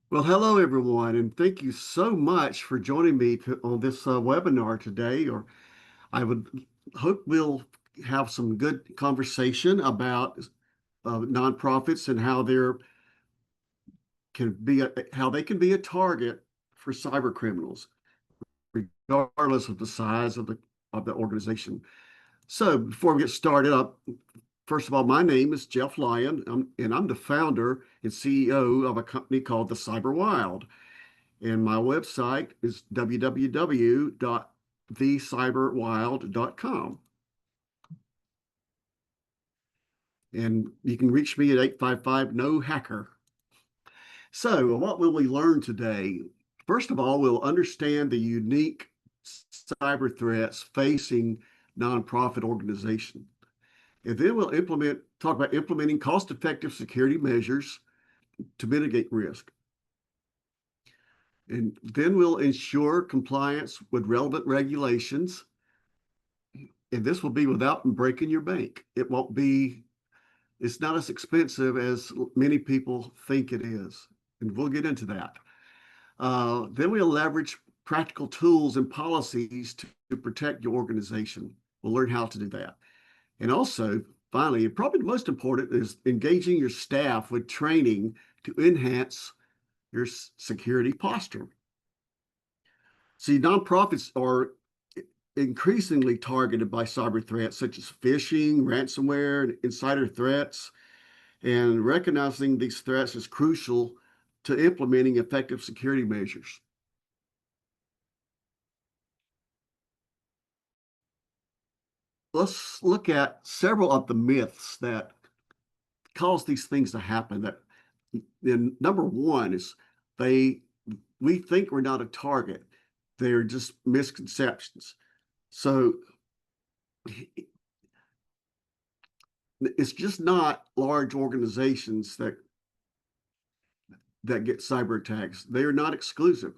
Well, hello everyone, and thank you so much for joining me on this webinar today. Or I would hope we'll have some good conversation about nonprofits and how they can be a target for cyber criminals, regardless of the size of the organization. So, before we get started up, first of all, my name is Jeff Lyon, and I'm the founder and CEO of a company called the Cyber Wild. And my website is www.thecyberwild.com. And you can reach me at 855 no hacker. So, what will we learn today? First of all, we'll understand the unique cyber threats facing nonprofit organizations. And then we'll talk about implementing cost-effective security measures to mitigate risk. And then we'll ensure compliance with relevant regulations. And this will be without breaking your bank. It's not as expensive as many people think it is. And we'll get into that. Then we'll leverage practical tools and policies to protect your organization. We'll learn how to do that. And also, finally, and probably the most important is engaging your staff with training to enhance your security posture. See, nonprofits are increasingly targeted by cyber threats such as phishing, ransomware, and insider threats. And recognizing these threats is crucial to implementing effective security measures. Let's look at several of the myths that cause these things to happen. And number one is they we think we're not a target. They're just misconceptions. So it's just not large organizations that get cyber attacks. They are not exclusive.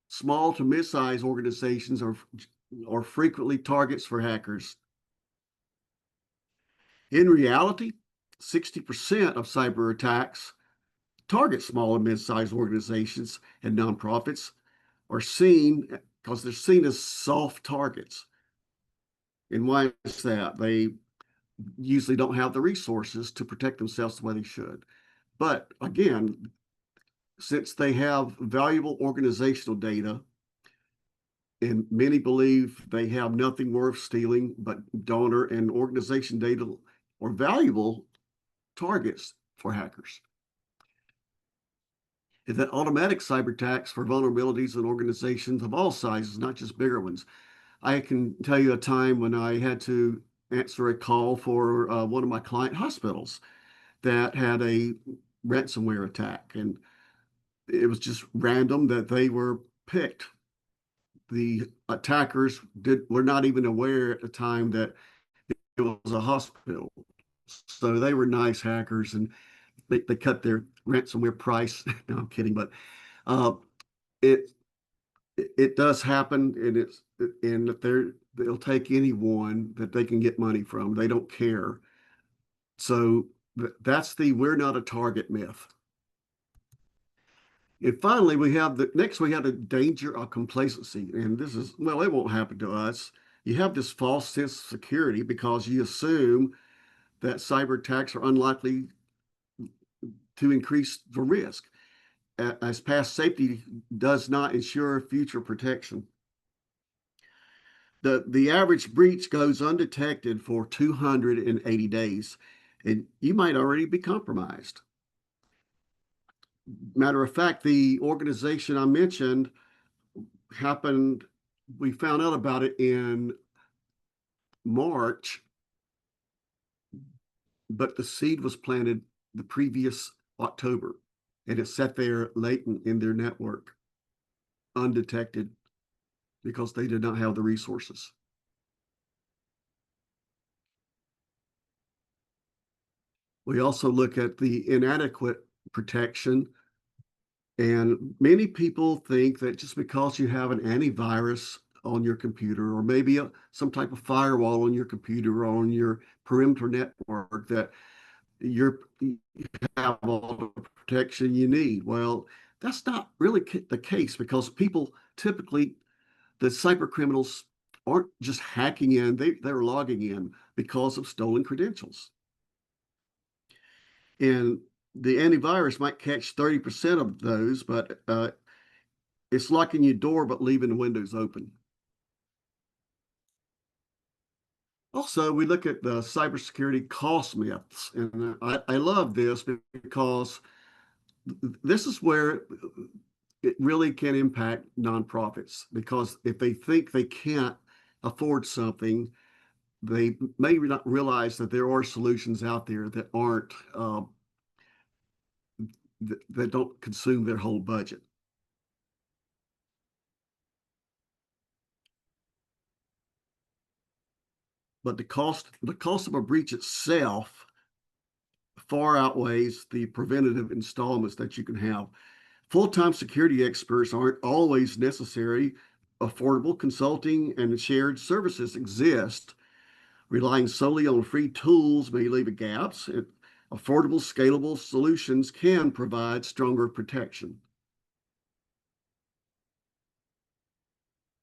Small to mid-sized organizations are frequently targets for hackers. In reality, 60% of cyber attacks target small and mid-sized organizations, and nonprofits are seen because they're seen as soft targets. And why is that? They usually don't have the resources to protect themselves the way they should. But again, since they have valuable organizational data, and many believe they have nothing worth stealing but donor and organization data, are valuable targets for hackers. Is that automatic cyber attacks for vulnerabilities in organizations of all sizes, not just bigger ones. I can tell you a time when I had to answer a call for one of my client hospitals that had a ransomware attack, and it was just random that they were picked. The attackers were not even aware at the time that it was a hospital, so they were nice hackers, and they cut their ransomware price. No, I'm kidding, but uh, it it does happen, and if they'll take anyone that they can get money from. They don't care. So that's the we're not a target myth. And finally, we have the danger of complacency. And this is, well, it won't happen to us. You have this false sense of security because you assume that cyber attacks are unlikely to increase the risk, as past safety does not ensure future protection. The average breach goes undetected for 280 days, and you might already be compromised. Matter of fact, the organization I mentioned happened, we found out about it in March, but the seed was planted the previous October, and it sat there latent in their network, undetected, because they did not have the resources. We also look at the inadequate protection. And many people think that just because you have an antivirus on your computer, or maybe some type of firewall on your computer or on your perimeter network, that you have all the protection you need. Well, that's not really the case because people typically, the cyber criminals aren't just hacking in, they're logging in because of stolen credentials. And the antivirus might catch 30% of those, but it's locking your door but leaving the windows open. Also, we look at the cybersecurity cost myths, and I love this because this is where it really can impact nonprofits because if they think they can't afford something, they may not realize that there are solutions out there that aren't that don't consume their whole budget. But the cost of a breach itself far outweighs the preventative installments that you can have. Full-time security experts aren't always necessary. Affordable consulting and shared services exist. Relying solely on free tools may leave gaps. Affordable, scalable solutions can provide stronger protection.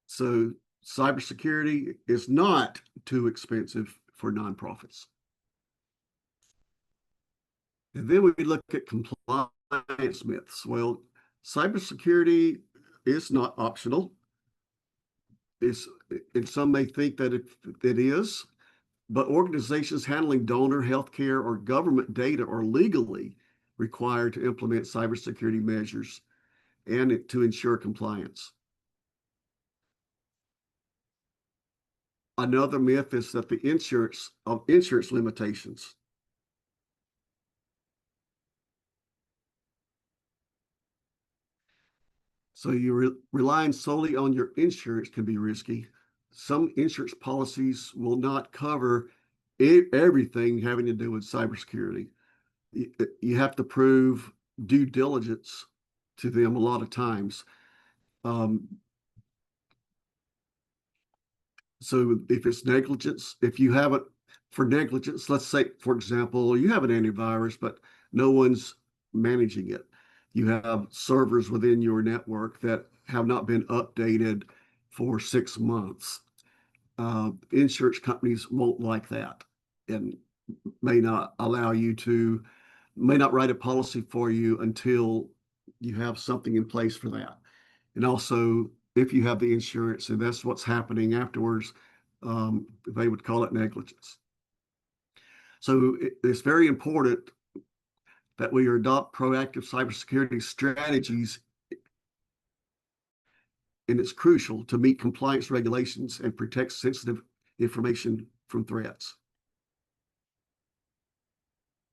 So cybersecurity is not too expensive for nonprofits. And then we look at compliance myths. Well, cybersecurity is not optional. It's, and some may think that it is, but organizations handling donor, healthcare, or government data are legally required to implement cybersecurity measures and to ensure compliance. Another myth is that the insurance limitations. So you relying solely on your insurance can be risky. Some insurance policies will not cover everything having to do with cybersecurity. You have to prove due diligence to them a lot of times. Um, so if it's negligence, if you have it for negligence, let's say, for example, you have an antivirus, but no one's managing it. You have servers within your network that have not been updated for 6 months. Insurance companies won't like that and may not allow you to, may not write a policy for you until you have something in place for that. And also, if you have the insurance and that's what's happening afterwards, they would call it negligence. So it's very important that we adopt proactive cybersecurity strategies, and it's crucial to meet compliance regulations and protect sensitive information from threats.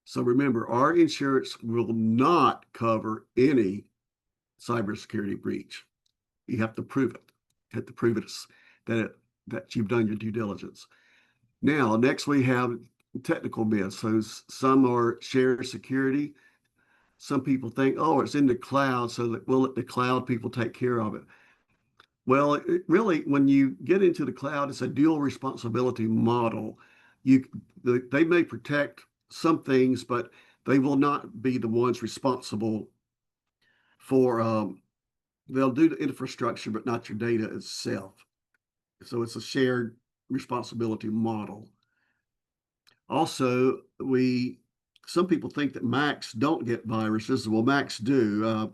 So remember, our insurance will not cover any cybersecurity breach. You have to prove it. You have to prove that you've done your due diligence. Now, next we have technical myths. So some are shared security. Some people think, oh, it's in the cloud, so that we'll let the cloud people take care of it. Well, really, when you get into the cloud, it's a dual responsibility model. You, they may protect some things, but they will not be the ones responsible for. They'll do the infrastructure, but not your data itself. So it's a shared responsibility model. Also, some people think that Macs don't get viruses. Well, Macs do.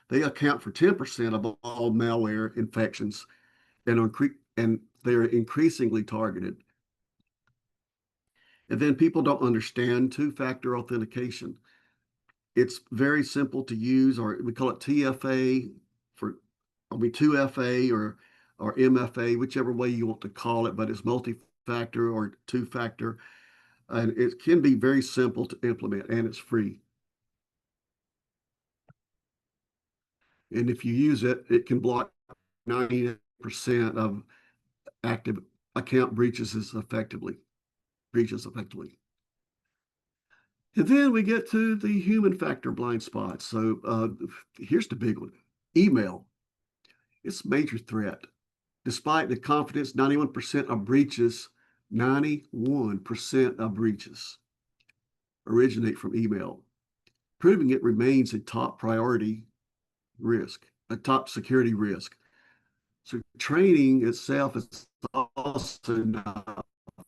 They account for 10% of all malware infections, and they're increasingly targeted. And then people don't understand two-factor authentication. It's very simple to use, or we call it TFA for, I mean, 2FA or MFA, whichever way you want to call it, but it's multi-factor or two-factor. And it can be very simple to implement, and it's free. And if you use it, it can block 90% of active account breaches effectively. And then we get to the human factor blind spots. So here's the big one. Email. It's a major threat. Despite the confidence, 91% of breaches, 91% of breaches originate from email. proving it remains a top priority risk, a top security risk. So training itself is also not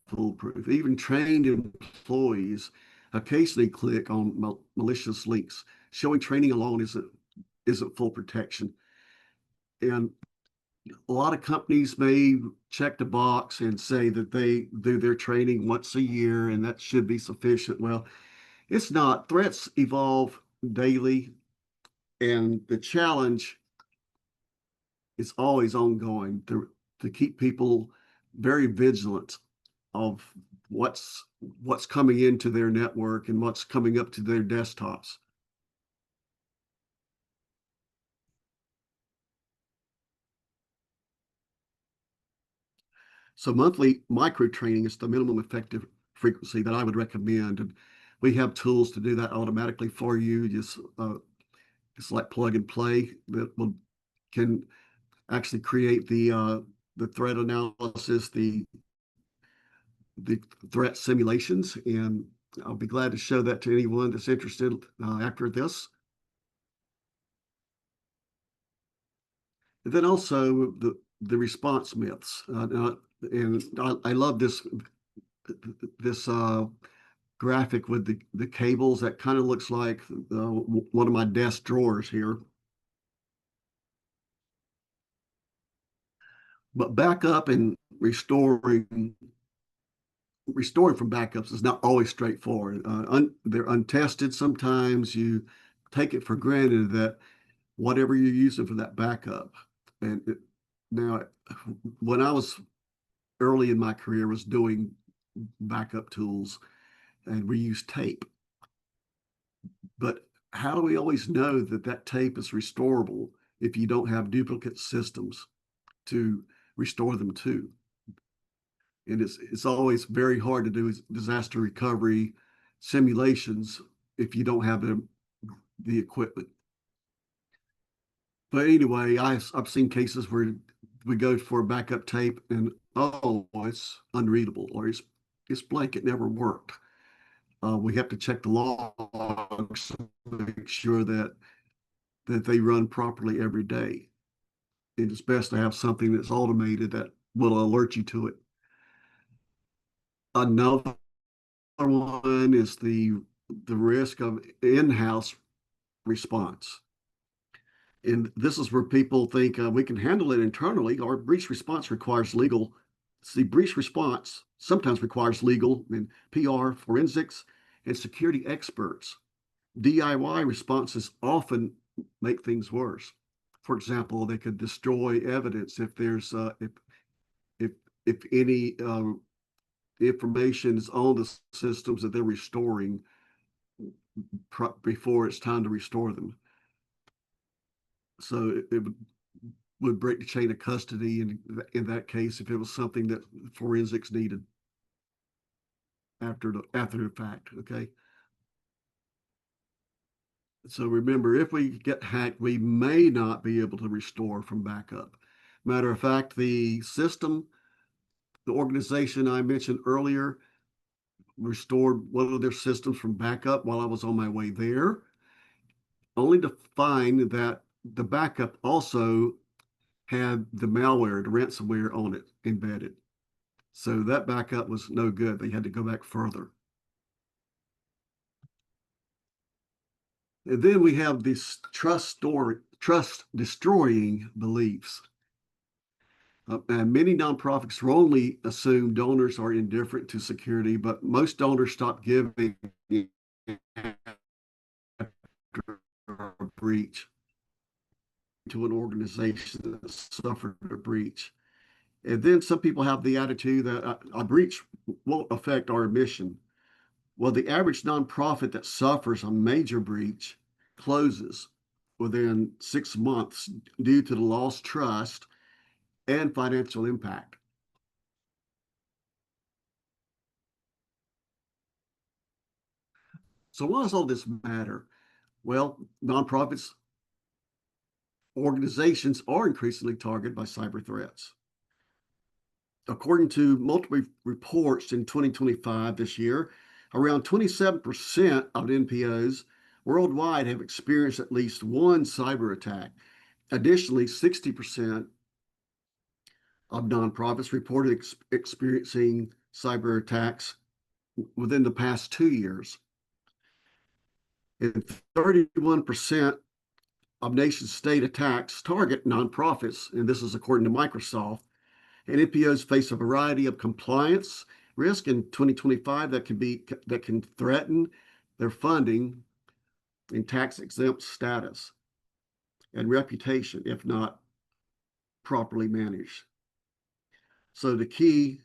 foolproof. Even trained employees occasionally click on malicious links. Showing training alone isn't full protection. And a lot of companies may check the box and say that they do their training once a year and that should be sufficient. Well, it's not. Threats evolve daily, and the challenge is always ongoing to keep people very vigilant of what's coming into their network and what's coming up to their desktops. So monthly micro training is the minimum effective frequency that I would recommend. And we have tools to do that automatically for you. Just it's like plug and play that can actually create the threat analysis, the threat simulations, and I'll be glad to show that to anyone that's interested after this. And then also the response myths, and I love this graphic with the cables that kind of looks like one of my desk drawers here. But backup and restoring from backups is not always straightforward. They're untested sometimes. You take it for granted that whatever you're using for that backup. And now, when I was early in my career, was doing backup tools, and we used tape. But how do we always know that that tape is restorable if you don't have duplicate systems to restore them to? And it's always very hard to do disaster recovery simulations if you don't have the equipment. But anyway, I've seen cases where we go for a backup tape and oh, it's unreadable or it's blank. It never worked. We have to check the logs to make sure that they run properly every day. It's best to have something that's automated that will alert you to it. Another one is the risk of in-house response. And this is where people think we can handle it internally, or breach response requires legal. See, breach response sometimes requires legal and PR, forensics, and security experts. DIY responses often make things worse. For example, they could destroy evidence if there's if if any information is on the systems that they're restoring before it's time to restore them. So it would break the chain of custody in that case if it was something that forensics needed after the fact. Okay. So remember, if we get hacked, we may not be able to restore from backup. Matter of fact, the organization I mentioned earlier, restored one of their systems from backup while I was on my way there, only to find that the backup also had the malware, the ransomware on it embedded. So that backup was no good. They had to go back further. And then we have these trust destroying beliefs. And many nonprofits wrongly assume donors are indifferent to security, but most donors stop giving after a breach to an organization that suffered a breach. And then some people have the attitude that a breach won't affect our mission. Well, the average nonprofit that suffers a major breach closes within 6 months due to the lost trust and financial impact. So why does all this matter? Well, nonprofits, organizations are increasingly targeted by cyber threats. According to multiple reports in 2025 this year, around 27% of NPOs worldwide have experienced at least one cyber attack. Additionally, 60% of nonprofits reported experiencing cyber attacks within the past 2 years. And 31% of nation state attacks target nonprofits, and this is according to Microsoft. And NPOs face a variety of compliance risk in 2025 that can threaten their funding and tax exempt status and reputation if not properly managed. So the key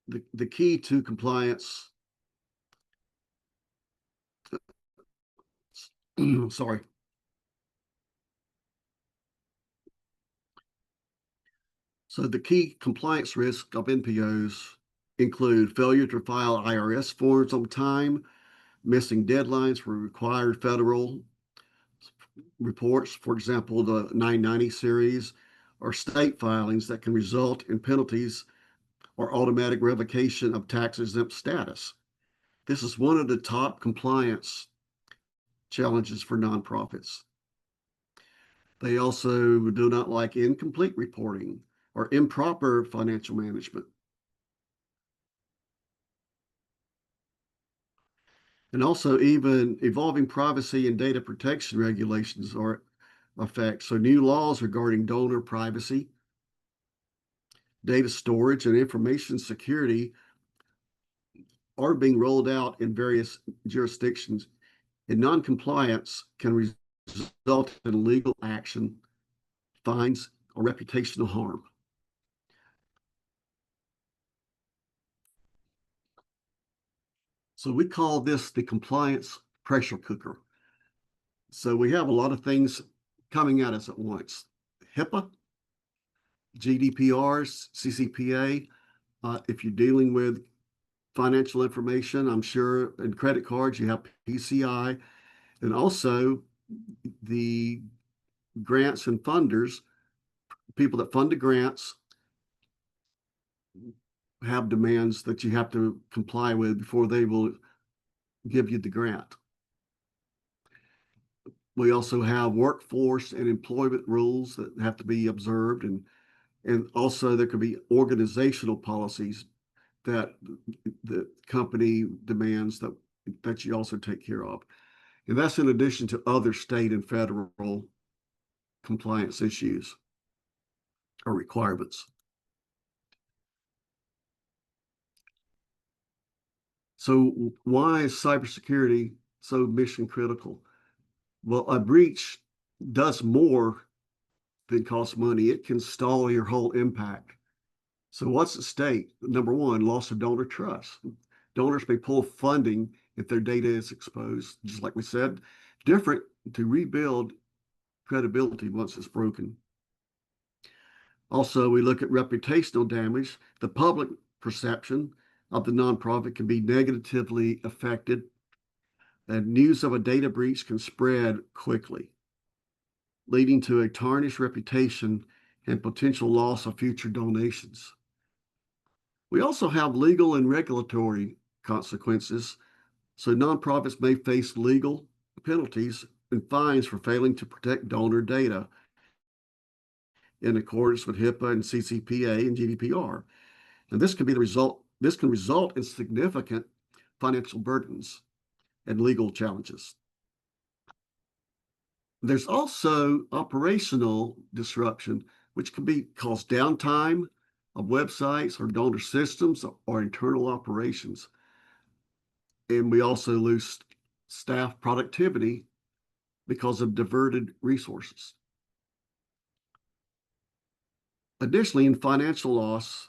to compliance, sorry. So the key compliance risks of NPOs include failure to file IRS forms on time, missing deadlines for required federal reports, for example, the 990 series, or state filings that can result in penalties or automatic revocation of tax exempt status. This is one of the top compliance challenges for nonprofits. They also do not like incomplete reporting or improper financial management. And also even evolving privacy and data protection regulations are effect. So new laws regarding donor privacy, data storage, and information security are being rolled out in various jurisdictions, and non-compliance can result in legal action, fines, or reputational harm. So we call this the compliance pressure cooker. So we have a lot of things coming at us at once. HIPAA, GDPR, CCPA. If you're dealing with financial information, I'm sure, and credit cards, you have PCI, and also the grants and funders, people that fund the grants have demands that you have to comply with before they will give you the grant. We also have workforce and employment rules that have to be observed, and also there could be organizational policies that the company demands that you also take care of. And that's in addition to other state and federal compliance issues or requirements. So why is cybersecurity so mission critical? Well, a breach does more than cost money. It can stall your whole impact. So what's at stake? Number one, loss of donor trust. Donors may pull funding if their data is exposed, just like we said, different to rebuild credibility once it's broken. Also, we look at reputational damage. The public perception of the nonprofit can be negatively affected, and news of a data breach can spread quickly, leading to a tarnished reputation and potential loss of future donations. We also have legal and regulatory consequences. So nonprofits may face legal penalties and fines for failing to protect donor data in accordance with HIPAA and CCPA and GDPR. And this can result in significant financial burdens and legal challenges. There's also operational disruption, which can cause downtime of websites or donor systems or internal operations. And we also lose staff productivity because of diverted resources. Additionally, in financial loss,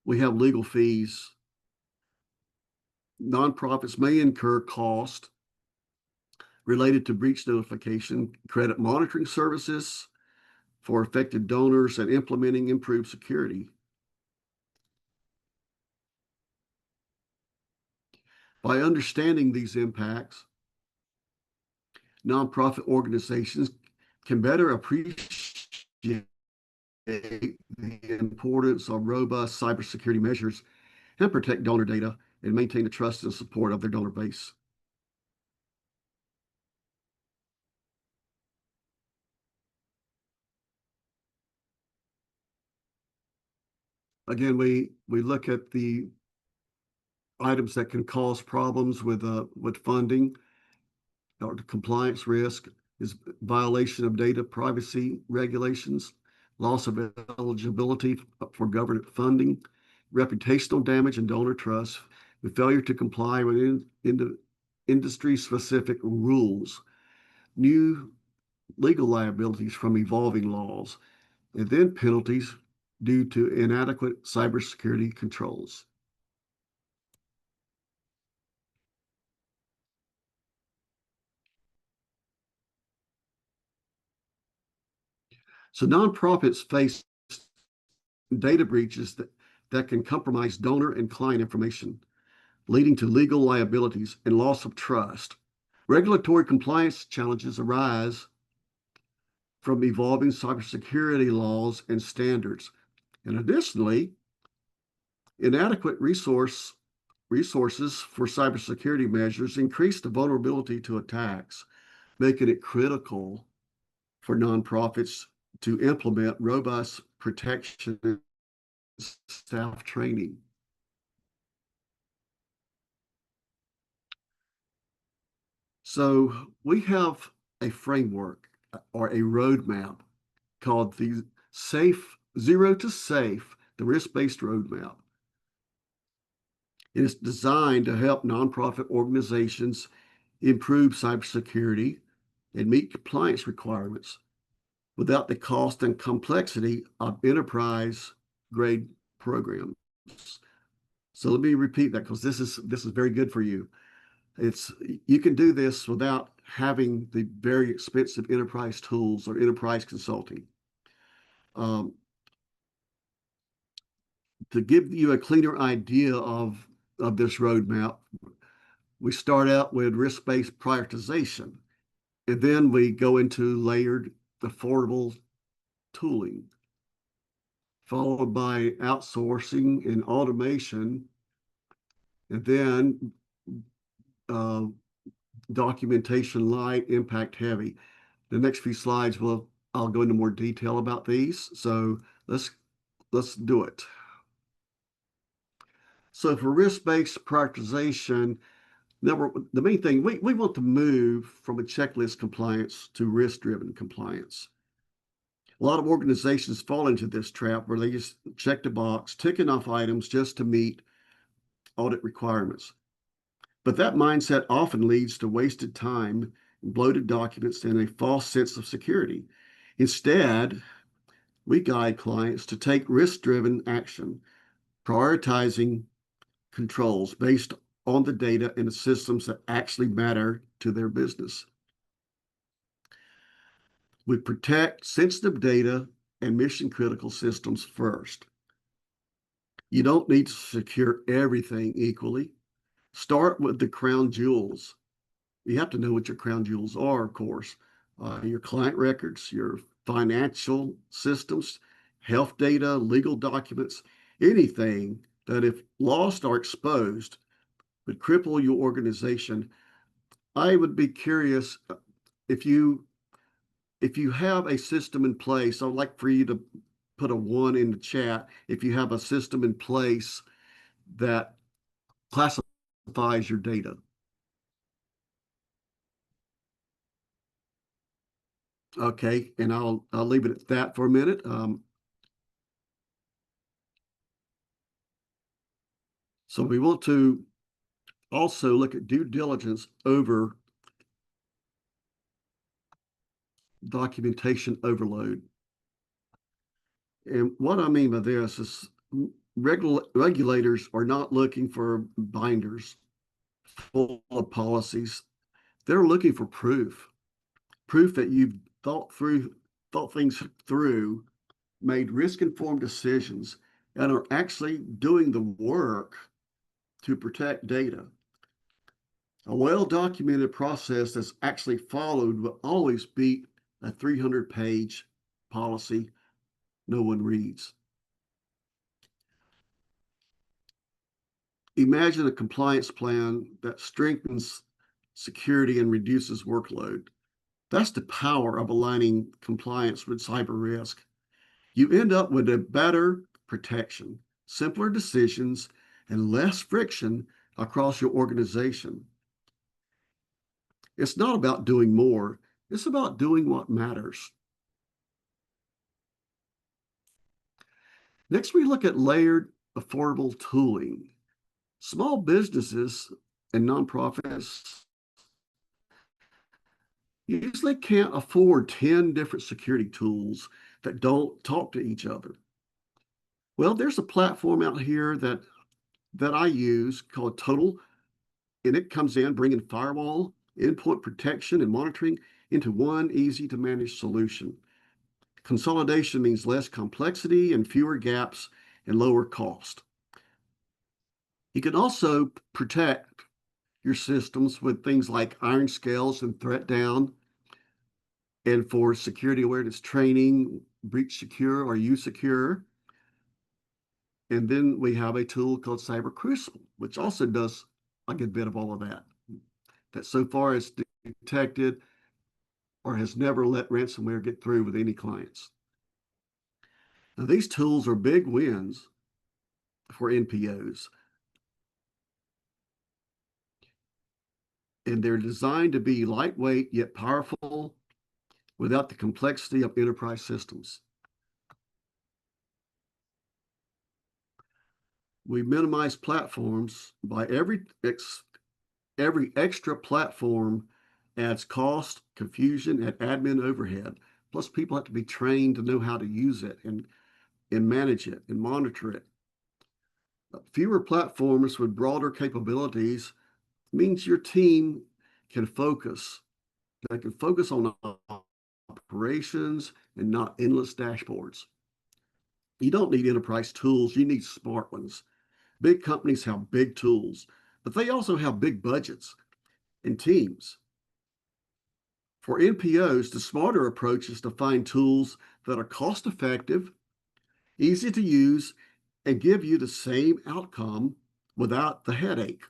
we have legal fees. Nonprofits may incur costs related to breach notification, credit monitoring services for affected donors, and implementing improved security. By understanding these impacts, nonprofit organizations can better appreciate the importance of robust cybersecurity measures and protect donor data and maintain the trust and support of their donor base. Again, we look at the items that can cause problems with funding or the compliance risk is violation of data privacy regulations, loss of eligibility for government funding, reputational damage and donor trust, the failure to comply with industry-specific rules, new legal liabilities from evolving laws, and then penalties due to inadequate cybersecurity controls. So nonprofits face data breaches that can compromise donor and client information, leading to legal liabilities and loss of trust. Regulatory compliance challenges arise from evolving cybersecurity laws and standards. And additionally, inadequate resources for cybersecurity measures increase the vulnerability to attacks, making it critical for nonprofits to implement robust protection and staff training. So we have a framework or a roadmap called the Zero to Safe, the risk-based roadmap. It is designed to help nonprofit organizations improve cybersecurity and meet compliance requirements without the cost and complexity of enterprise grade programs. So let me repeat that because this is very good for you. It's you can do this without having the very expensive enterprise tools or enterprise consulting. Um, to give you a cleaner idea of this roadmap, we start out with risk-based prioritization, and then we go into layered, affordable tooling, followed by outsourcing and automation, and then uh, documentation light, impact heavy. The next few slides I'll go into more detail about these. So let's do it. So for risk-based prioritization, the main thing, we want to move from a checklist compliance to risk-driven compliance. A lot of organizations fall into this trap where they just check the box, ticking off items just to meet audit requirements. But that mindset often leads to wasted time, bloated documents, and a false sense of security. Instead, we guide clients to take risk-driven action, prioritizing controls based on the data and the systems that actually matter to their business. We protect sensitive data and mission-critical systems first. You don't need to secure everything equally. Start with the crown jewels. You have to know what your crown jewels are, of course. Your client records, your financial systems, health data, legal documents, anything that if lost or exposed would cripple your organization. I would be curious if you have a system in place. I'd like for you to put a 1 in the chat if you have a system in place that classifies your data. Okay, and I'll leave it at that for a minute. So we want to also look at due diligence over documentation overload. And what I mean by this is regulators are not looking for binders full of policies. They're looking for proof that you've thought things through, made risk-informed decisions, and are actually doing the work to protect data. A well-documented process that's actually followed will always beat a 300-page policy no one reads. Imagine a compliance plan that strengthens security and reduces workload. That's the power of aligning compliance with cyber risk. You end up with a better protection, simpler decisions, and less friction across your organization. It's not about doing more, it's about doing what matters. Next, we look at layered, affordable tooling. Small businesses and nonprofits usually can't afford 10 different security tools that don't talk to each other. Well, there's a platform out here that I use called Total, and it comes in bringing firewall, endpoint protection, and monitoring into one easy to manage solution. Consolidation means less complexity and fewer gaps and lower cost. You can also protect your systems with things like iron scales and threat down, and for security awareness training, breach secure or you secure. And then we have a tool called Cybercrucible, which also does a good bit of all of that. That so far has detected or has never let ransomware get through with any clients. Now, these tools are big wins for NPOs, and they're designed to be lightweight yet powerful without the complexity of enterprise systems. We minimize platforms by every extra platform adds cost, confusion, and admin overhead. Plus, people have to be trained to know how to use it and manage it and monitor it. Fewer platforms with broader capabilities means your team can focus. They can focus on operations and not endless dashboards. You don't need enterprise tools, you need smart ones. Big companies have big tools, but they also have big budgets and teams. For NPOs, the smarter approach is to find tools that are cost effective, easy to use, and give you the same outcome without the headache.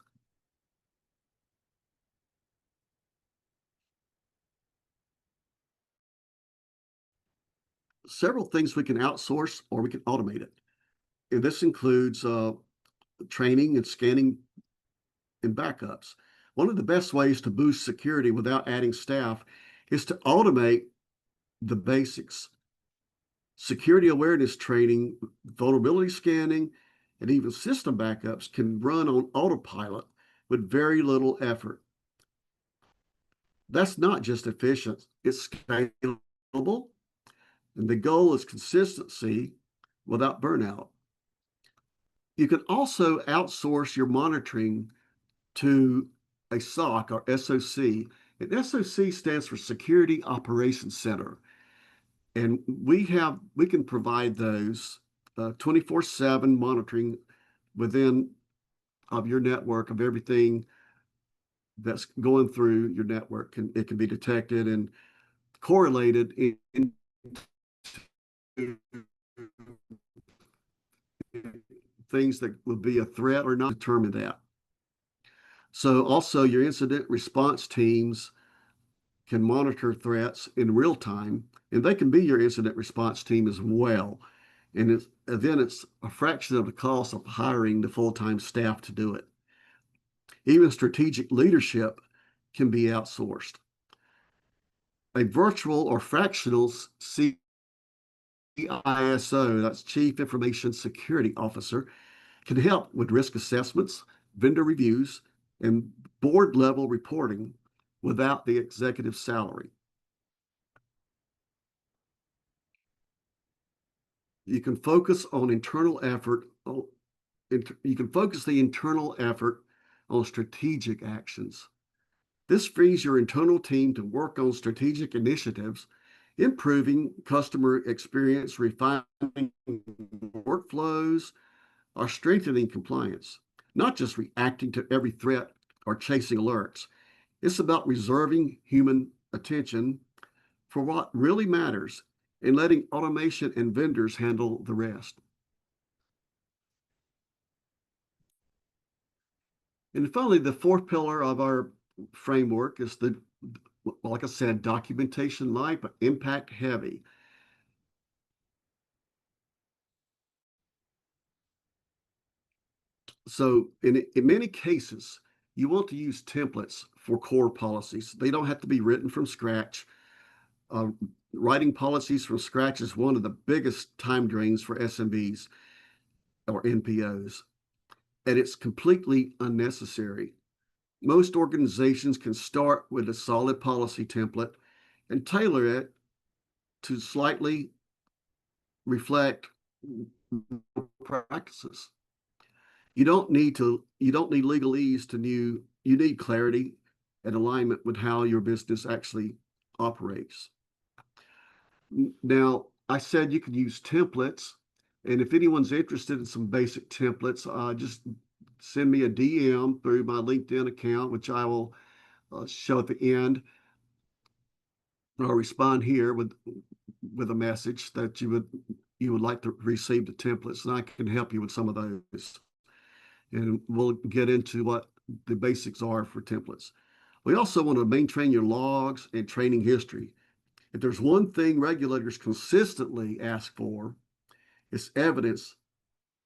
Several things we can outsource or we can automate it. And this includes training and scanning and backups. One of the best ways to boost security without adding staff is to automate the basics. Security awareness training, vulnerability scanning, and even system backups can run on autopilot with very little effort. That's not just efficient, it's scalable, and the goal is consistency without burnout. You can also outsource your monitoring to a SOC or SOC. And SOC stands for Security Operations Center. And we can provide those 24/7 monitoring within of your network of everything that's going through your network. It can be detected and correlated in things that would be a threat or not, determine that. So also your incident response teams can monitor threats in real time, and they can be your incident response team as well. And then it's a fraction of the cost of hiring the full-time staff to do it. Even strategic leadership can be outsourced. A virtual or fractional CISO, that's Chief Information Security Officer, can help with risk assessments, vendor reviews, and board level reporting without the executive salary. You can focus on internal effort. You can focus the internal effort on strategic actions. This frees your internal team to work on strategic initiatives, improving customer experience, refining workflows, or strengthening compliance, not just reacting to every threat or chasing alerts. It's about reserving human attention for what really matters and letting automation and vendors handle the rest. And finally, the fourth pillar of our framework is like I said, documentation light, but impact heavy. So in many cases, you want to use templates for core policies. They don't have to be written from scratch. Uh, Writing policies from scratch is one of the biggest time drains for SMBs or NPOs, and it's completely unnecessary. Most organizations can start with a solid policy template and tailor it to slightly reflect practices. You don't need legalese to new, you need clarity and alignment with how your business actually operates. Now, I said you could use templates, and if anyone's interested in some basic templates, just send me a DM through my LinkedIn account, which I will show at the end. I'll respond here with a message that you would like to receive the templates, and I can help you with some of those. And we'll get into what the basics are for templates. We also want to maintain your logs and training history. If there's one thing regulators consistently ask for, it's evidence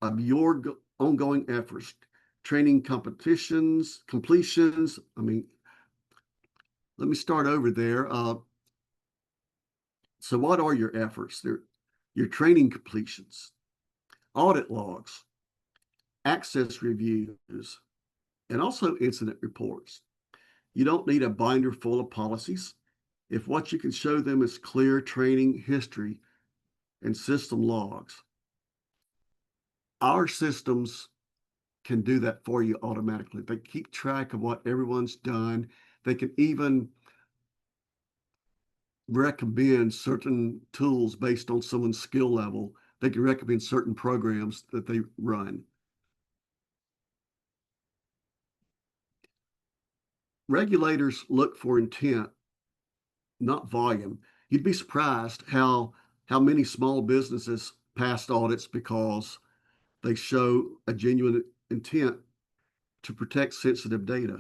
of your ongoing efforts, training completions. I mean, let me start over there. So what are your efforts? Your training completions, audit logs, access reviews, and also incident reports. You don't need a binder full of policies. If what you can show them is clear training history and system logs, our systems can do that for you automatically. They keep track of what everyone's done. They can even recommend certain tools based on someone's skill level. They can recommend certain programs that they run. Regulators look for intent, not volume. You'd be surprised how many small businesses passed audits because they show a genuine intent to protect sensitive data,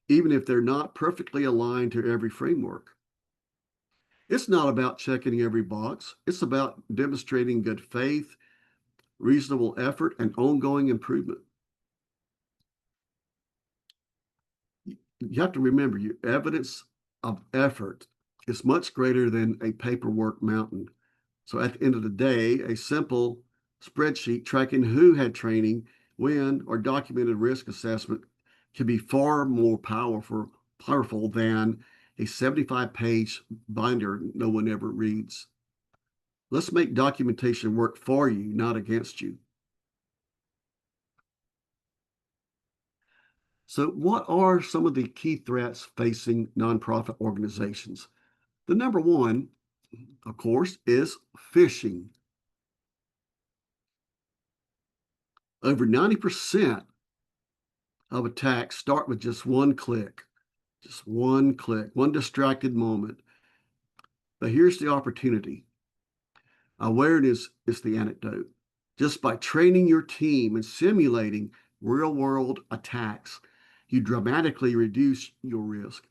even if they're not perfectly aligned to every framework. It's not about checking every box. It's about demonstrating good faith, reasonable effort, and ongoing improvement. You have to remember your evidence of effort is much greater than a paperwork mountain. So at the end of the day, a simple spreadsheet tracking who had training, when, or documented risk assessment can be far more powerful than a 75-page binder no one ever reads. Let's make documentation work for you, not against you. So what are some of the key threats facing nonprofit organizations? The number one, of course, is phishing. Over 90% of attacks start with just one click, one distracted moment. But here's the opportunity. Awareness is the antidote. Just by training your team and simulating real-world attacks, you dramatically reduce your risk.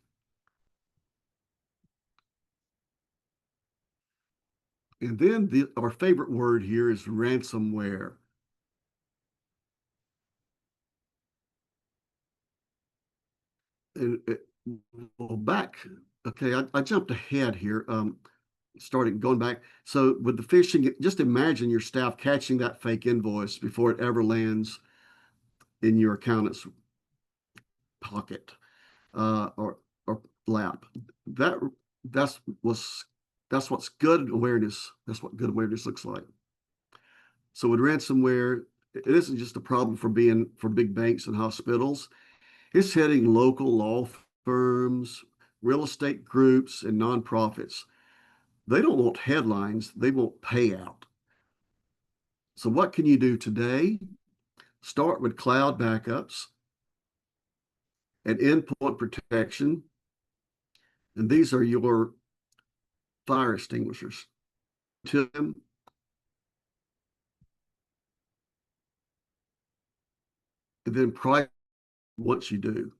And then our favorite word here is ransomware. And well, okay, I jumped ahead here, starting going back. So with the phishing, just imagine your staff catching that fake invoice before it ever lands in your accountant's pocket or lap. That that's was that's what's good awareness. That's what good awareness looks like. So with ransomware, it isn't just a problem for big banks and hospitals. It's hitting local law firms, real estate groups, and nonprofits. They don't want headlines, they want payout. So what can you do today? Start with cloud backups and endpoint protection. And these are your fire extinguishers. Tim, and then once you do.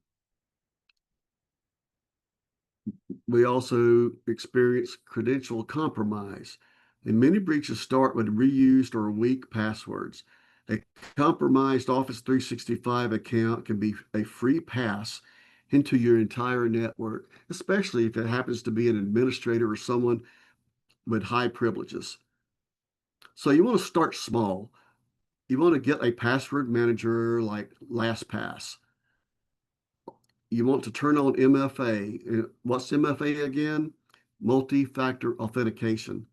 We also experience credential compromise. And many breaches start with reused or weak passwords. A compromised Office 365 account can be a free pass into your entire network, especially if it happens to be an administrator or someone with high privileges. So you want to start small. You want to get a password manager like LastPass. You want to turn on MFA. What's MFA again? Multi-factor authentication.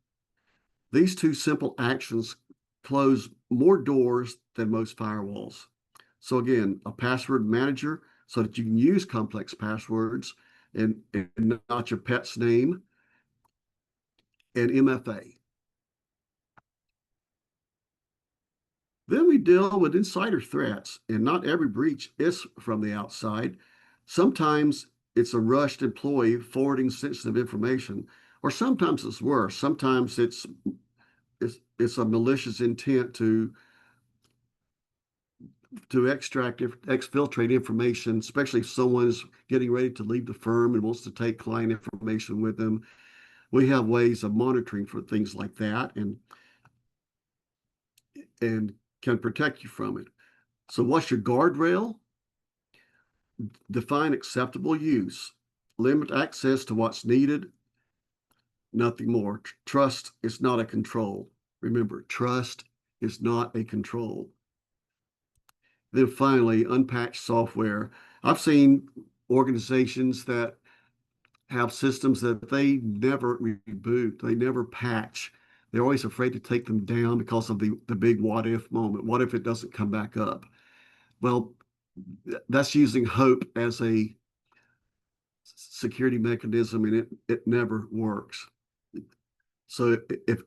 These two simple actions close more doors than most firewalls. So again, a password manager so that you can use complex passwords and not your pet's name, and MFA. Then we deal with insider threats, and not every breach is from the outside. Sometimes it's a rushed employee forwarding sensitive information, or sometimes it's worse. Sometimes it's a malicious intent to exfiltrate information, especially if someone's getting ready to leave the firm and wants to take client information with them. We have ways of monitoring for things like that and can protect you from it. So what's your guardrail? Define acceptable use. Limit access to what's needed, nothing more. Trust is not a control. Remember, trust is not a control. Then finally, unpatched software. I've seen organizations that have systems that they never reboot, they never patch. They're always afraid to take them down because of the big what if moment. What if it doesn't come back up? Well, that's using hope as a security mechanism, and it never works. So if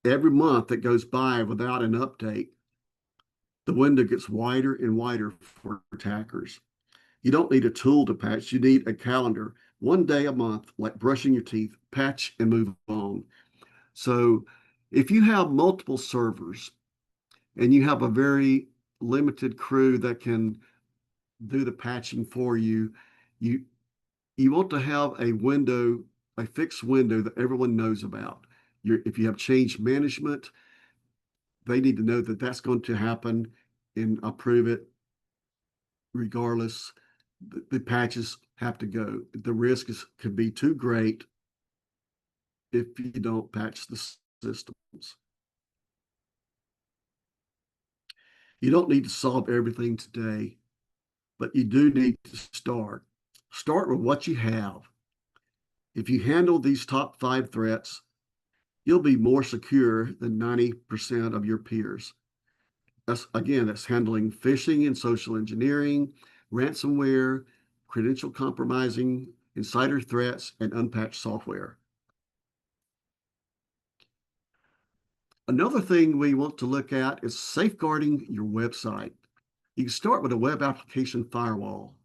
every month that goes by without an update, the window gets wider and wider for attackers. You don't need a tool to patch, you need a calendar. One day a month, like brushing your teeth, patch and move on. So if you have multiple servers and you have a very limited crew that can do the patching for you, you you want to have a window, a fixed window that everyone knows about. If you have change management, they need to know that that's going to happen and approve it regardless. The patches have to go. The risk could be too great if you don't patch the systems. You don't need to solve everything today, but you do need to start. Start with what you have. If you handle these top 5 threats, you'll be more secure than 90% of your peers. That's handling phishing and social engineering, ransomware, credential compromising, insider threats, and unpatched software. Another thing we want to look at is safeguarding your website. You can start with a web application firewall.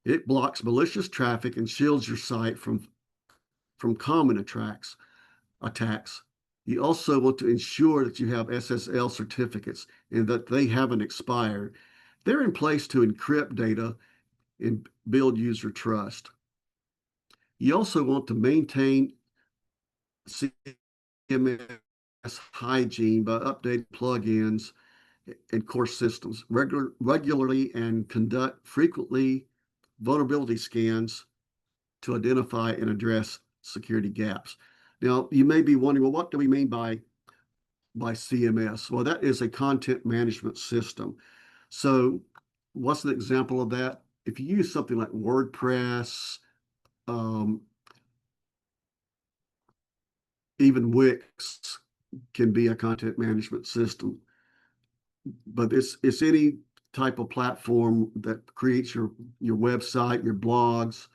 It blocks malicious traffic and shields your site from common attacks. You also want to ensure that you have SSL certificates and that they haven't expired. They're in place to encrypt data and build user trust. You also want to maintain CMS hygiene by updating plugins and core systems regularly and conduct frequently vulnerability scans to identify and address security gaps. Now, you may be wondering, well, what do we mean by CMS? Well, that is a content management system. So what's an example of that? If you use something like WordPress, um, even Wix can be a content management system. But it's any type of platform that creates your website, your blogs,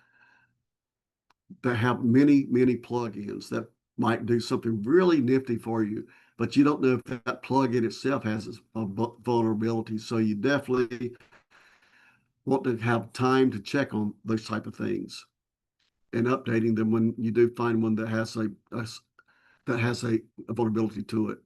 that have many plugins that might do something really nifty for you, but you don't know if that plugin itself has a vulnerability. So you definitely want to have time to check on those type of things and updating them when you do find one that has a vulnerability to it.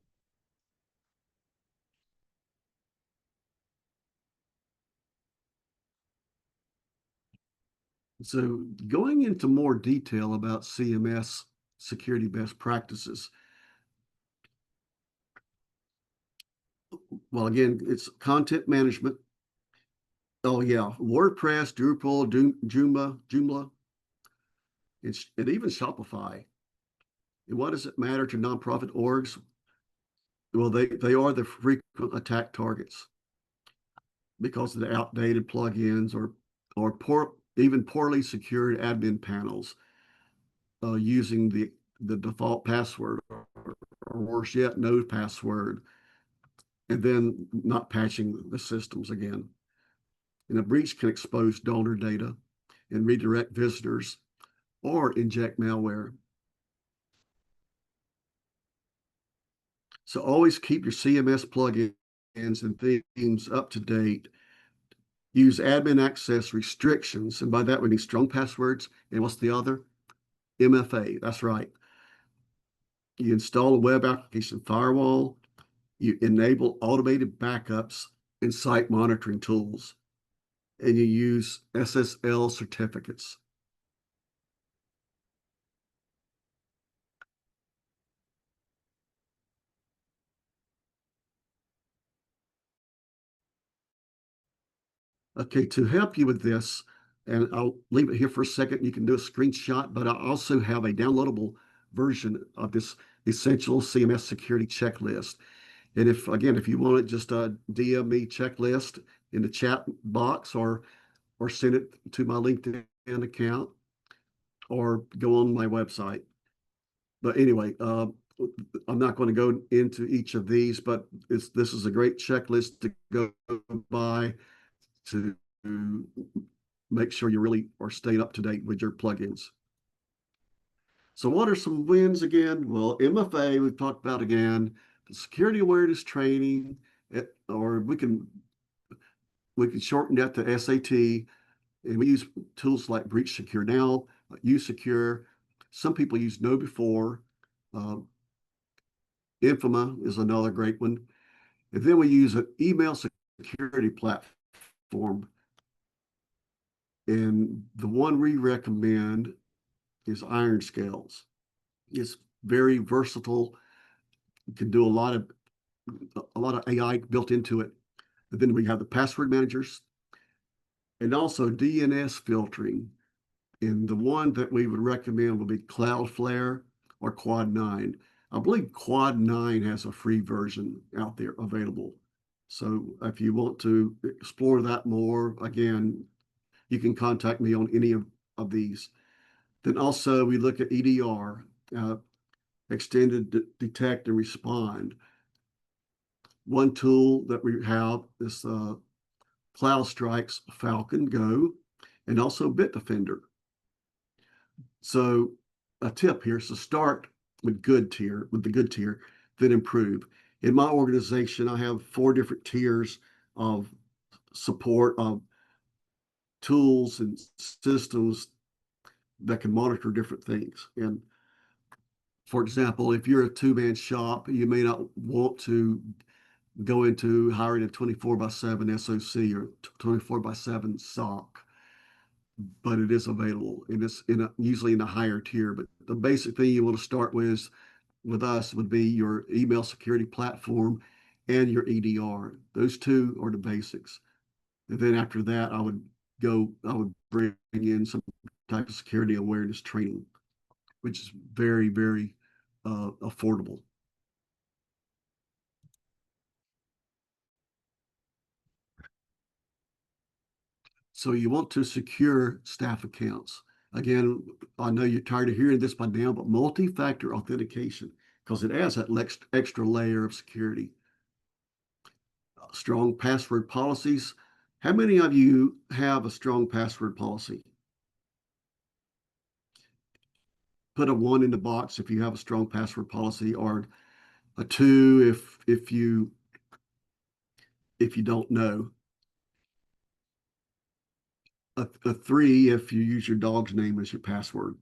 So going into more detail about CMS security best practices. Well, again, it's content management. Oh yeah, WordPress, Drupal, Joomla, and even Shopify. And what does it matter to nonprofit orgs? Well, they are the frequent attack targets because of the outdated plugins or even poorly secured admin panels using the default password or worse yet, no password, and then not patching the systems again. And a breach can expose donor data and redirect visitors or inject malware. So always keep your CMS plugins and themes up to date. Use admin access restrictions, and by that we mean strong passwords. And what's the other? MFA. That's right. You install a web application firewall. You enable automated backups and site monitoring tools, and you use SSL certificates. Okay, to help you with this, and I'll leave it here for a second. You can do a screenshot, but I also have a downloadable version of this essential CMS security checklist. And if you want it, just DM me checklist in the chat box or send it to my LinkedIn account or go on my website. But anyway, I'm not going to go into each of these, but this is a great checklist to go by to make sure you really are staying up to date with your plugins. So what are some wins again? Well, MFA we've talked about again, the security awareness training, or we can shorten that to SAT, and we use tools like Breach Secure Now, Use Secure. Some people use Know Before. Uh, Infama is another great one. And then we use an email security platform. And the one we recommend is Iron Scales. It's very versatile. You can do a lot of AI built into it. And then we have the password managers and also DNS filtering. And the one that we would recommend would be Cloudflare or Quad 9. I believe Quad 9 has a free version out there available. So if you want to explore that more, again, you can contact me on any of these. Then also we look at EDR, extended detect and respond. One tool that we have is CloudStrike's Falcon Go and also Bitdefender. So a tip here is to start with the good tier, then improve. In my organization, I have 4 different tiers of support of tools and systems that can monitor different things. And for example, if you're a two-man shop, you may not want to go into hiring a 24/7 SOC or 24/7 SOC, but it is available and it's usually in a higher tier. But the basic thing you want to start with us would be your email security platform and your EDR. Those two are the basics. And then after that, I would bring in some type of security awareness training, which is very, very affordable. So you want to secure staff accounts. Again, I know you're tired of hearing this by now, but multi-factor authentication, because it adds that extra layer of security. Strong password policies. How many of you have a strong password policy? Put a 1 in the box if you have a strong password policy, or a 2 if you don't know, a 3 if you use your dog's name as your password.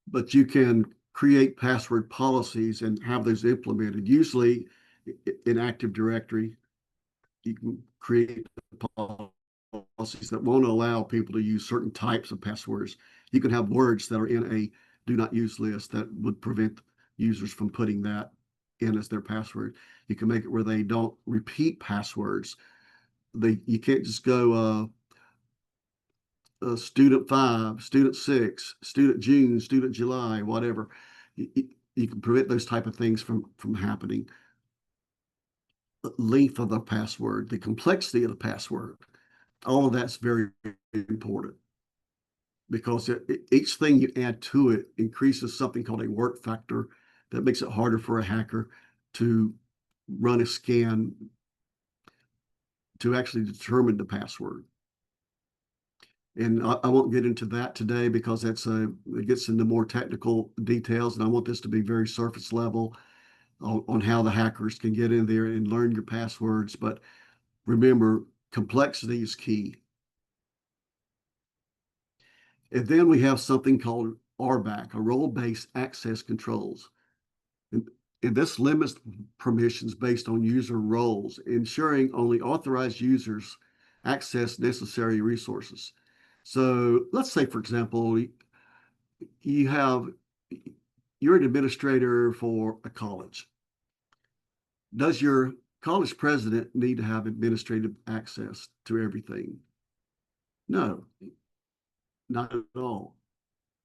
But you can create password policies and have those implemented, usually in Active Directory. You can create policies that won't allow people to use certain types of passwords. You can have words that are in a do not use list that would prevent users from putting that in as their password. You can make it where they don't repeat passwords. You can't just go student 5, student 6, student June, student July, whatever. You can prevent those type of things from happening. The length of the password, the complexity of the password, all of that's very important because each thing you add to it increases something called a work factor that makes it harder for a hacker to run a scan to actually determine the password. And I won't get into that today because it gets into more technical details, and I want this to be very surface level on how the hackers can get in there and learn your passwords. But remember, complexity is key. And then we have something called RBAC, or role-based access controls. And, and this limits permissions based on user roles, ensuring only authorized users access necessary resources. So let's say, for example, you have you're an administrator for a college. Does your college president need to have administrative access to everything? No, not at all.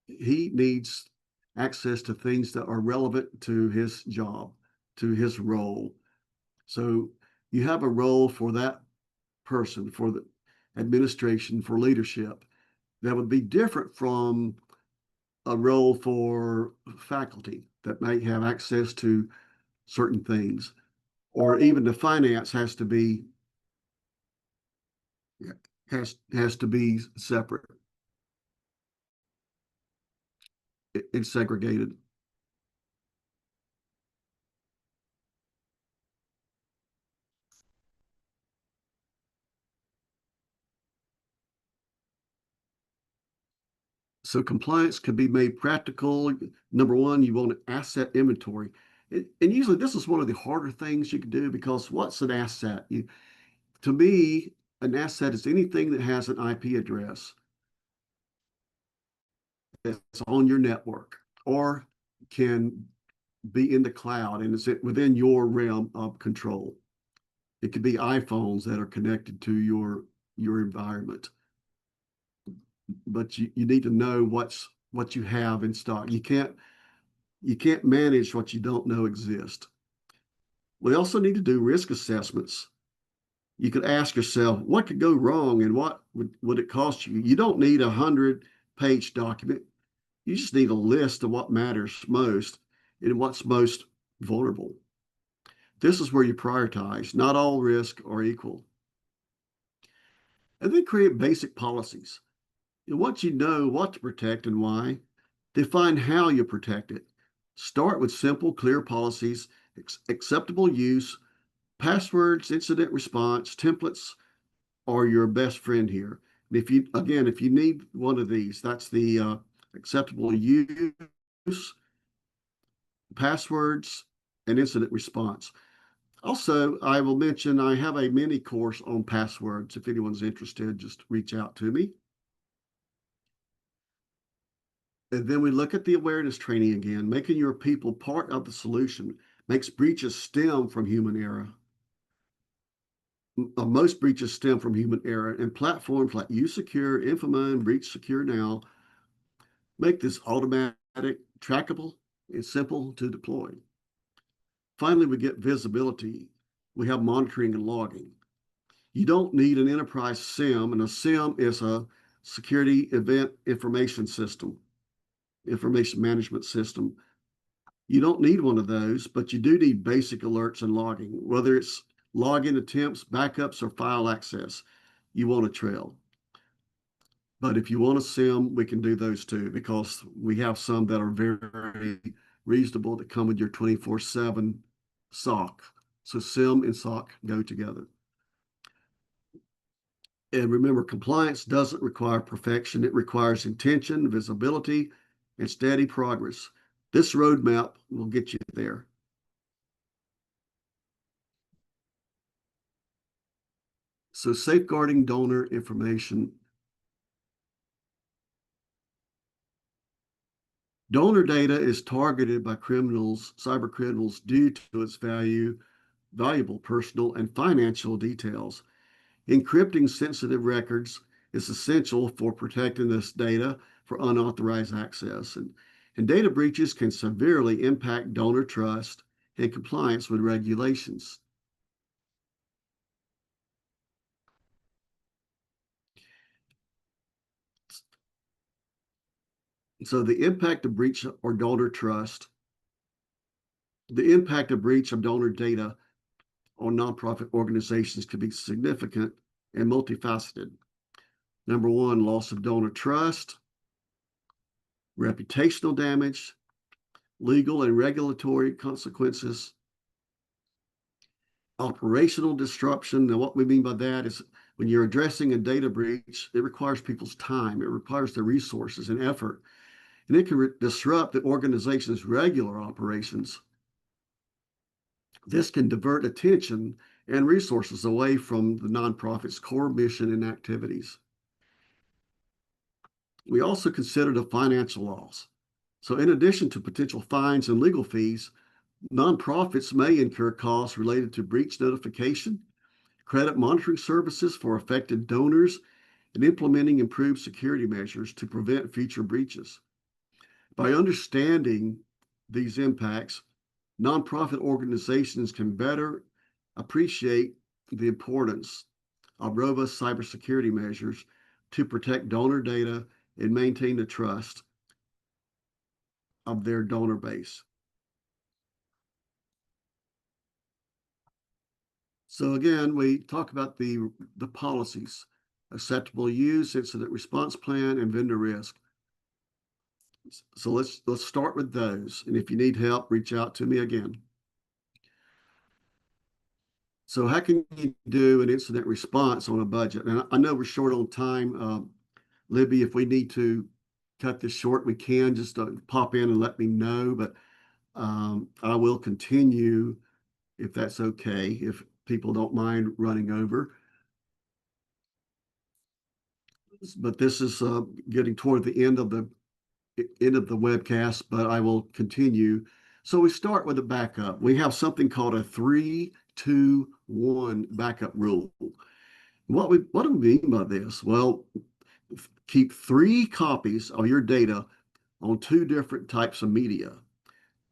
He needs access to things that are relevant to his job, to his role. So you have a role for that person, for the administration, for leadership that would be different from a role for faculty that may have access to certain things, or even the finance has to be separate. It's segregated. So compliance can be made practical. Number one, you want an asset inventory. And usually this is one of the harder things you can do because what's an asset? To me, an asset is anything that has an IP address that's on your network or can be in the cloud and is within your realm of control. It could be iPhones that are connected to your environment, but you need to know what you have in stock. You can't manage what you don't know exists. We also need to do risk assessments. You could ask yourself, what could go wrong and what would it cost you? You don't need 100-page document. You just need a list of what matters most and what's most vulnerable. This is where you prioritize. Not all risks are equal. And then create basic policies. And once you know what to protect and why, define how you protect it. Start with simple, clear policies, acceptable use, passwords, incident response, templates are your best friend here. And if you need one of these, that's the acceptable use, passwords, and incident response. Also, I will mention I have a mini course on passwords. If anyone's interested, just reach out to me. And then we look at the awareness training again, making your people part of the solution makes breaches stem from human error. Most breaches stem from human error, and platforms like USecure, Infomine, Breach Secure Now make this automatic, trackable, and simple to deploy. Finally, we get visibility. We have monitoring and logging. You don't need an enterprise SIEM, and a SIEM is a security event information system, information management system. You don't need one of those, but you do need basic alerts and logging, whether it's login attempts, backups, or file access. You want a trail. But if you want a SIM, we can do those too, because we have some that are very reasonable that come with your 24/7 SOC. So SIM and SOC go together. And remember, compliance doesn't require perfection. It requires intention, visibility, and steady progress. This roadmap will get you there. So safeguarding donor information. Donor data is targeted by criminals, cyber criminals, due to its valuable personal and financial details. Encrypting sensitive records is essential for protecting this data for unauthorized access. And data breaches can severely impact donor trust and compliance with regulations. So the impact of breach or donor trust, the impact of breach of donor data on nonprofit organizations could be significant and multifaceted. Number one, loss of donor trust, reputational damage, legal and regulatory consequences, operational disruption. Now, what we mean by that is when you're addressing a data breach, it requires people's time, it requires their resources and effort, and it can disrupt the organization's regular operations. This can divert attention and resources away from the nonprofit's core mission and activities. We also consider the financial loss. So, in addition to potential fines and legal fees, nonprofits may incur costs related to breach notification, credit monitoring services for affected donors, and implementing improved security measures to prevent future breaches. By understanding these impacts, nonprofit organizations can better appreciate the importance of robust cybersecurity measures to protect donor data and maintain the trust of their donor base. So again, we talk about the policies, acceptable use, incident response plan, and vendor risk. So let's start with those. And if you need help, reach out to me again. So how can you do an incident response on a budget? And I know we're short on time. Libby, if we need to cut this short, we can just pop in and let me know. But I will continue if that's okay, if people don't mind running over. But this is getting toward the end of the webcast, but I will continue. So we start with a backup. We have something called a 3-2-1 backup rule. What do we mean by this? Well, keep 3 copies of your data on 2 different types of media,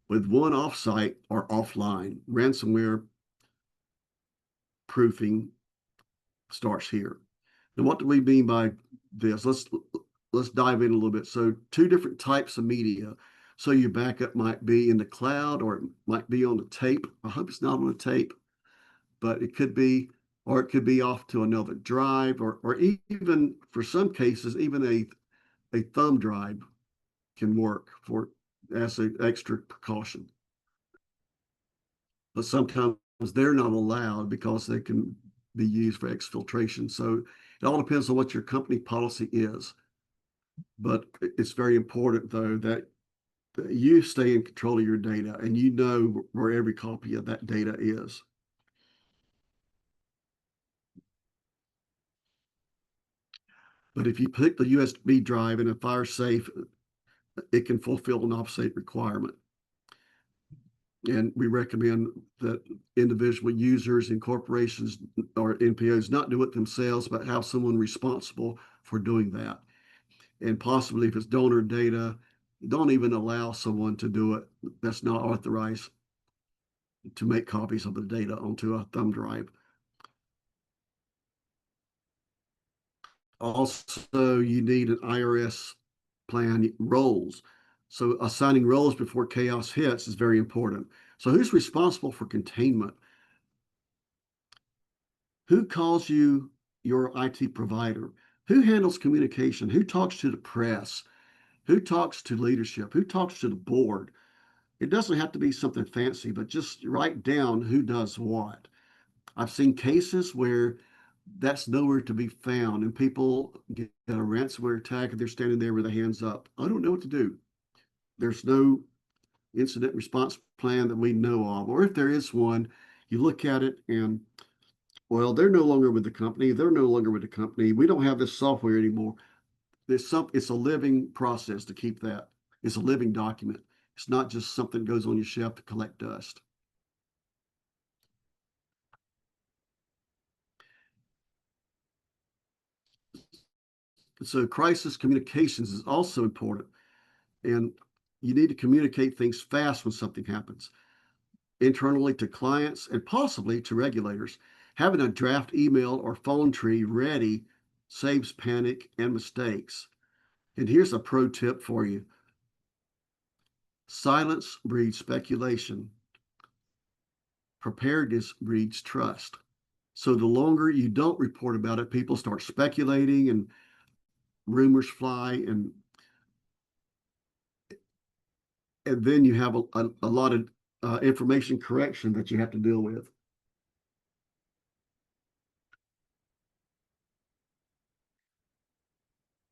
with one offsite or offline. Ransomware proofing starts here. And what do we mean by this? Let's dive in a little bit. So 2 different types of media. So your backup might be in the cloud, or it might be on a tape. I hope it's not on a tape, but it could be, or it could be off to another drive, or even for some cases, even a thumb drive can work for as an extra precaution. But sometimes they're not allowed because they can be used for exfiltration. So it all depends on what your company policy is. But it's very important, though, that you stay in control of your data and you know where every copy of that data is. But if you pick the USB drive in a fire safe, it can fulfill an offsite requirement. And we recommend that individual users and corporations or NPOs not do it themselves, but have someone responsible for doing that. And possibly if it's donor data, don't even allow someone to do it that's not authorized to make copies of the data onto a thumb drive. Also, you need an IRS plan roles. So assigning roles before chaos hits is very important. So who's responsible for containment? Who calls you your IT provider? Who handles communication? Who talks to the press? Who talks to leadership? Who talks to the board? It doesn't have to be something fancy, but just write down who does what. I've seen cases where that's nowhere to be found, and people get a ransomware attack and they're standing there with their hands up. I don't know what to do. There's no incident response plan that we know of, or if there is one, you look at it and Well, they're no longer with the company. They're no longer with the company. We don't have this software anymore. It's a living process to keep that. It's a living document. It's not just something that goes on your shelf to collect dust. So crisis communications is also important. And you need to communicate things fast when something happens, internally to clients and possibly to regulators. Having a draft email or phone tree ready saves panic and mistakes. And here's a pro tip for you: silence breeds speculation, preparedness breeds trust. So the longer you don't report about it, people start speculating and rumors fly, and then you have a lot of information correction that you have to deal with.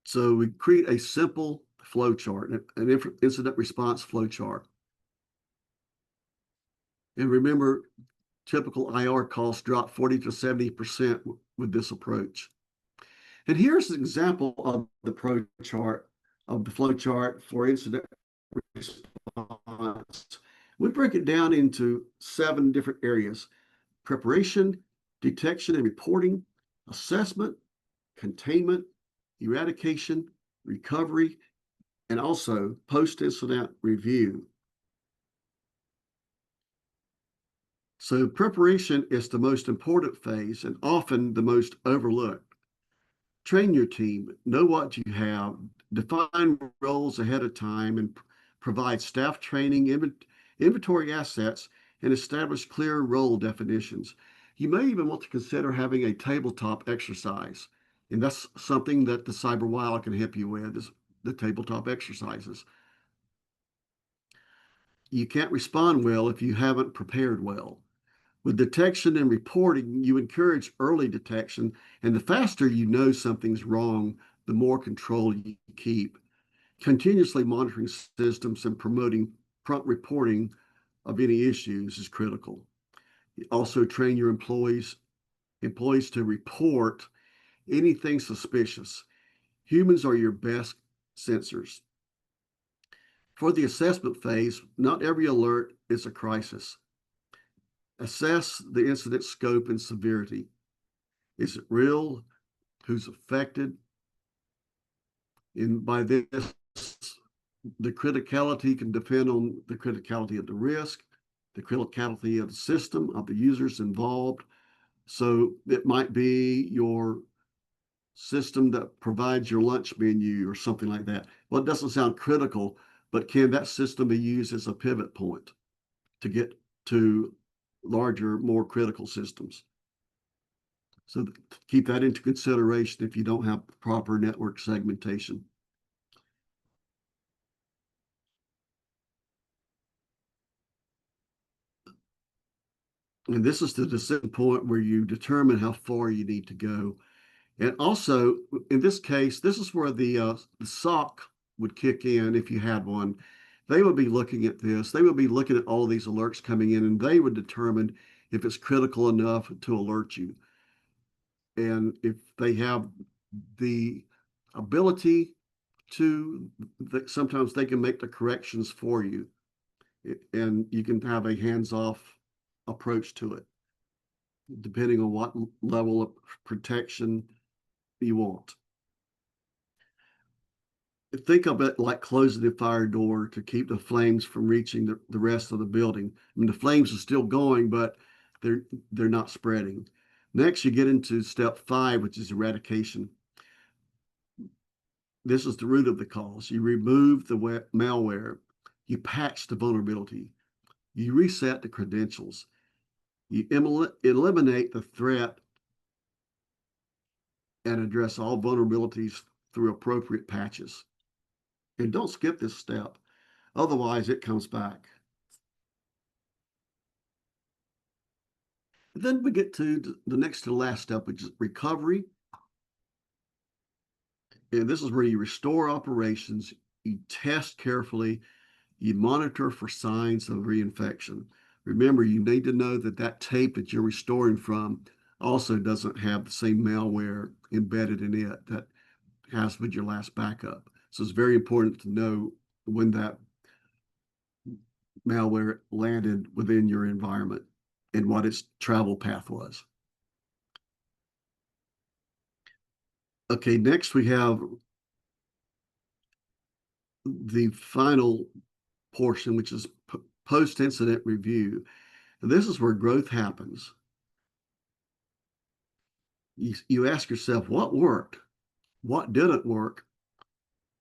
So we create a simple flow chart, an incident response flow chart. And remember, typical IR costs drop 40 to 70% with this approach. And here's an example of the pro chart, of the flow chart for incident response. We break it down into 7 different areas: preparation, detection and reporting, assessment, containment, eradication, recovery, and also post-incident review. So preparation is the most important phase and often the most overlooked. Train your team, know what you have, define roles ahead of time, and provide staff training, inventory assets, and establish clear role definitions. You may even want to consider having a tabletop exercise. And that's something that the CyberWire can help you with, is the tabletop exercises. You can't respond well if you haven't prepared well. With detection and reporting, you encourage early detection, and the faster you know something's wrong, the more control you keep. Continuously monitoring systems and promoting prompt reporting of any issues is critical. Also train your employees to report anything suspicious. Humans are your best sensors. For the assessment phase, not every alert is a crisis. Assess the incident scope and severity. Is it real? Who's affected? And by this, the criticality can depend on the criticality of the risk, the criticality of the system, of the users involved. So it might be your system that provides your lunch menu or something like that. Well, it doesn't sound critical, but can that system be used as a pivot point to get to larger, more critical systems? So keep that into consideration if you don't have proper network segmentation. And this is the decision point where you determine how far you need to go. And also, in this case, this is where the SOC would kick in if you had one. They would be looking at this. They would be looking at all of these alerts coming in, and they would determine if it's critical enough to alert you. And if they have the ability to, sometimes they can make the corrections for you, and you can have a hands-off approach to it, depending on what level of protection you want. Think of it like closing the fire door to keep the flames from reaching the rest of the building. I mean, the flames are still going, but they're not spreading. Next, you get into step 5, which is eradication. This is the root of the cause. You remove the malware, you patch the vulnerability, you reset the credentials, you eliminate the threat, and address all vulnerabilities through appropriate patches. And don't skip this step, otherwise it comes back. Then we get to the next to the last step, which is recovery. And this is where you restore operations, you test carefully, you monitor for signs of reinfection. Remember, you need to know that that tape that you're restoring from also doesn't have the same malware embedded in it that has with your last backup. So it's very important to know when that malware landed within your environment and what its travel path was. Okay, next we have the final portion, which is post-incident review. And this is where growth happens. You ask yourself, what worked? What didn't work?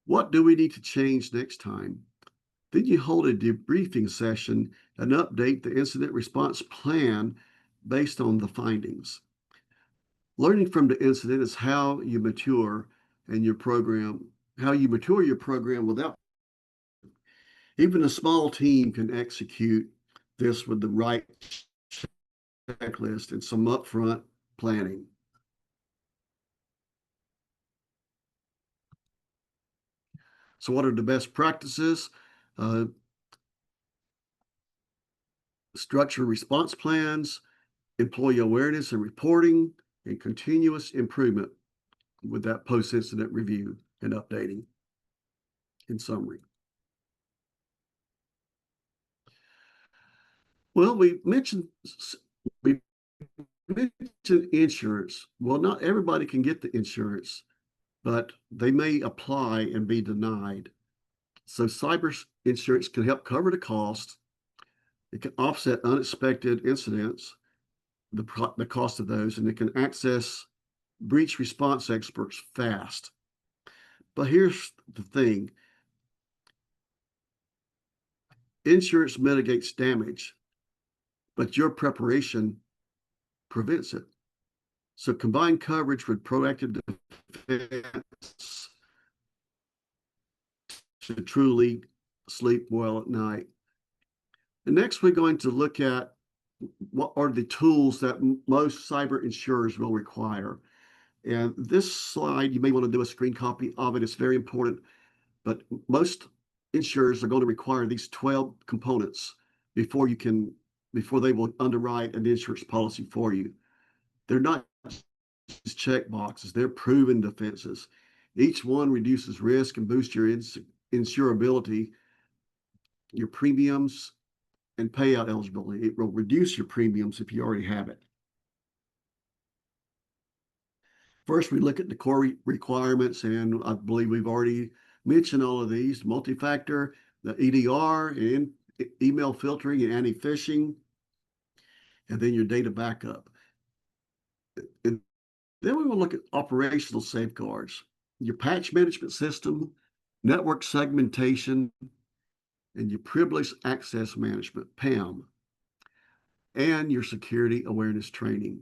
What do we need to change next time? Then you hold a debriefing session and update the incident response plan based on the findings. Learning from the incident is how you mature in your program, how you mature your program without even a small team can execute this with the right checklist and some upfront planning. So what are the best practices? Uh, Structure response plans, employee awareness and reporting, and continuous improvement with that post-incident review and updating. In summary, well, we mentioned insurance. Well, not everybody can get the insurance, but they may apply and be denied. So cyber insurance can help cover the cost. It can offset unexpected incidents, the cost of those, and it can access breach response experts fast. But here's the thing: insurance mitigates damage, but your preparation prevents it. So combine coverage with proactive defense to truly sleep well at night. And next, we're going to look at what are the tools that most cyber insurers will require. And this slide, you may want to do a screen copy of it. It's very important, but most insurers are going to require these 12 components before they will underwrite an insurance policy for you. They're not just check boxes, they're proven defenses. Each one reduces risk and boosts your insurability, your premiums, and payout eligibility. It will reduce your premiums if you already have it. First, we look at the core requirements, and I believe we've already mentioned all of these: multi-factor, the EDR, and email filtering and anti-phishing, and then your data backup. And then we will look at operational safeguards, your patch management system, network segmentation, and your privileged access management, PAM, and your security awareness training.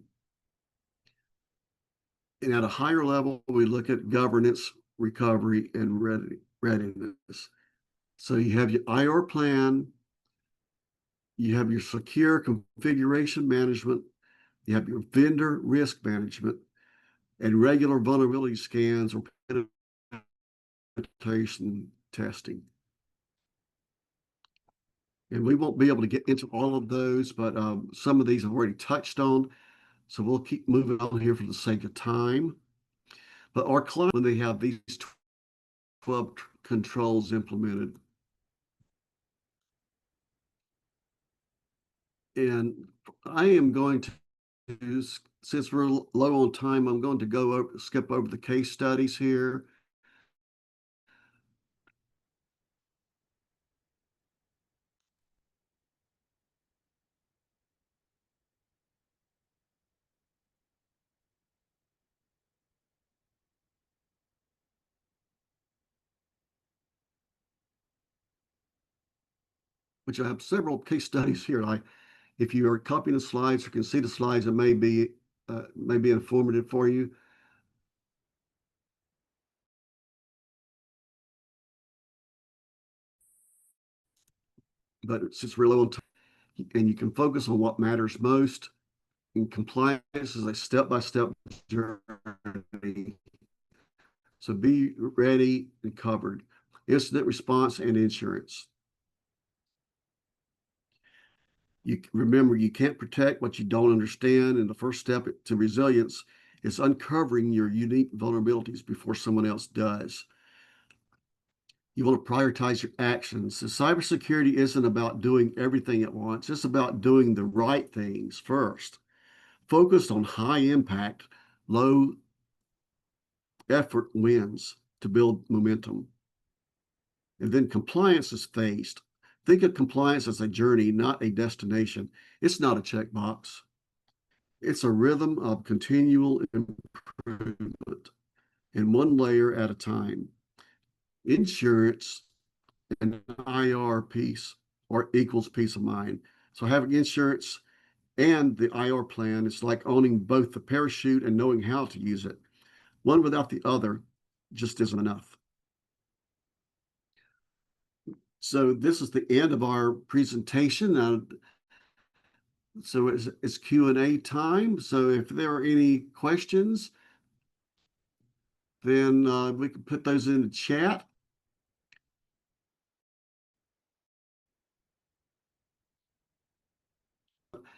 And at a higher level, we look at governance, recovery, and readiness. So you have your IR plan, you have your secure configuration management, you have your vendor risk management, and regular vulnerability scans or penetration testing. And we won't be able to get into all of those, but some of these I've already touched on. So we'll keep moving on here for the sake of time. But our clients, when they have these 12 controls implemented, and I am going to, since we're low on time, I'm going to skip over the case studies here. Which I have several case studies here. If you are copying the slides or can see the slides, it may be informative for you. But since we're low on time, and you can focus on what matters most, and compliance is a step-by-step journey. So be ready and covered. Incident response and insurance. You remember, you can't protect what you don't understand. And the first step to resilience is uncovering your unique vulnerabilities before someone else does. You want to prioritize your actions. So cybersecurity isn't about doing everything at once. It's about doing the right things first. Focused on high impact, low effort wins to build momentum. And then compliance is phased. Think of compliance as a journey, not a destination. It's not a checkbox. It's a rhythm of continual improvement and one layer at a time. Insurance and IR piece or equals peace of mind. So having insurance and the IR plan is like owning both the parachute and knowing how to use it. One without the other just isn't enough. So this is the end of our presentation. So it's Q&A time. So if there are any questions, then we can put those in the chat.